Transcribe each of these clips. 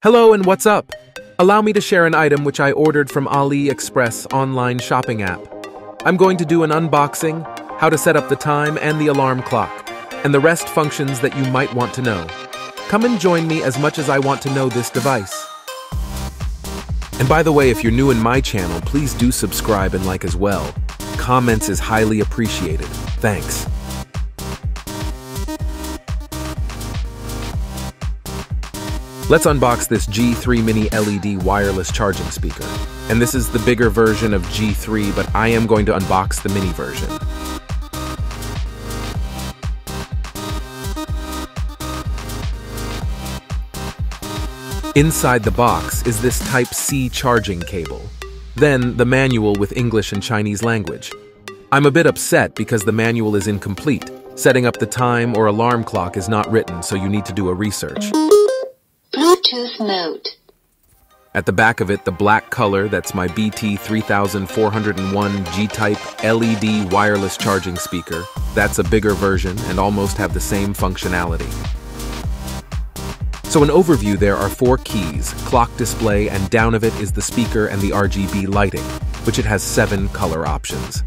Hello and what's up? Allow me to share an item which I ordered from AliExpress online shopping app. I'm going to do an unboxing, how to set up the time and the alarm clock, and the rest functions that you might want to know. Come and join me as much as I want to know this device. And by the way, if you're new in my channel, please do subscribe and like as well. Comments is highly appreciated. Thanks. Let's unbox this G3mini LED wireless charging speaker. And this is the bigger version of G3, but I am going to unbox the mini version. Inside the box is this Type-C charging cable. Then the manual with English and Chinese language. I'm a bit upset because the manual is incomplete. Setting up the time or alarm clock is not written, so you need to do a research. Bluetooth mode. At the back of it, the black color, that's my BT3401 G-Type LED wireless charging speaker. That's a bigger version and almost have the same functionality. So an overview, there are 4 keys, clock display, and down of it is the speaker and the RGB lighting, which it has 7 color options.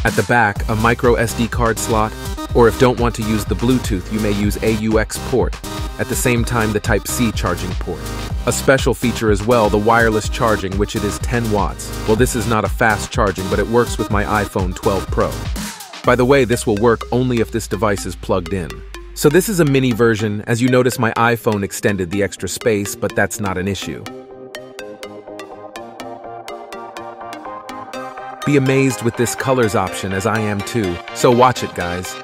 At the back, a micro SD card slot, or if don't want to use the Bluetooth, you may use AUX port. At the same time, the Type-C charging port. A special feature as well, the wireless charging, which it is 10 watts. Well, this is not a fast charging, but it works with my iPhone 12 Pro. By the way, this will work only if this device is plugged in. So this is a mini version. As you notice, my iPhone extended the extra space, but that's not an issue. Be amazed with this colors option, as I am too. So watch it, guys.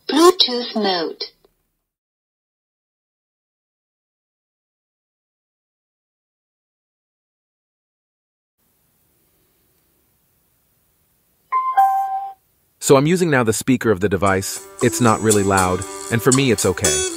Bluetooth mode. So I'm using now the speaker of the device. It's not really loud, and for me it's okay.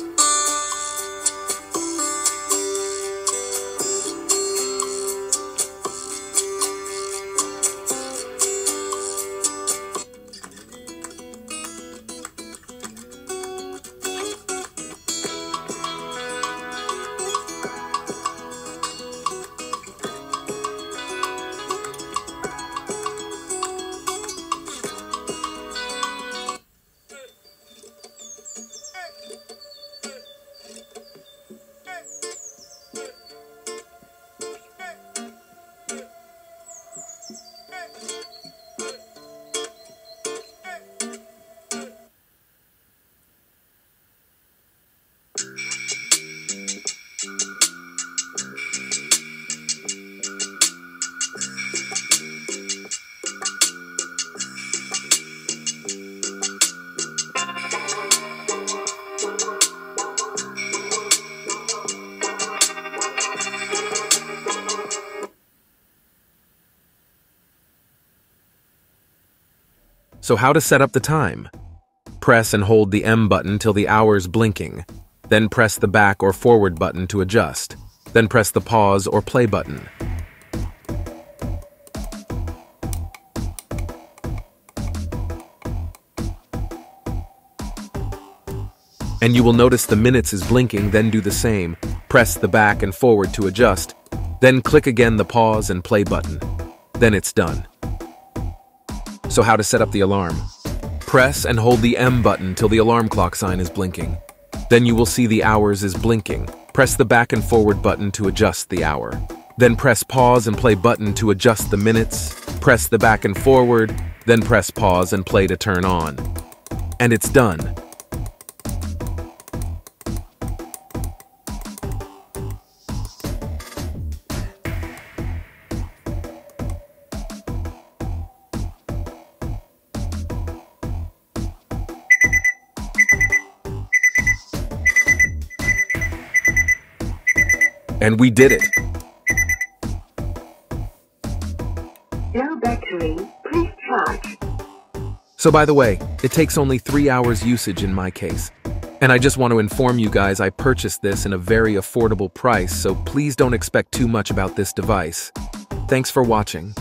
So how to set up the time? Press and hold the M button till the hour's blinking. Then press the back or forward button to adjust. Then press the pause or play button. And you will notice the minutes is blinking, then do the same. Press the back and forward to adjust. Then click again the pause and play button. Then it's done. So how to set up the alarm? Press and hold the M button till the alarm clock sign is blinking. Then you will see the hours is blinking. Press the back and forward button to adjust the hour. Then press pause and play button to adjust the minutes. Press the back and forward, then press pause and play to turn on. And it's done. And we did it. No battery. Please charge. So by the way, it takes only 3 hours usage in my case. And I just want to inform you guys I purchased this in a very affordable price, so please don't expect too much about this device. Thanks for watching.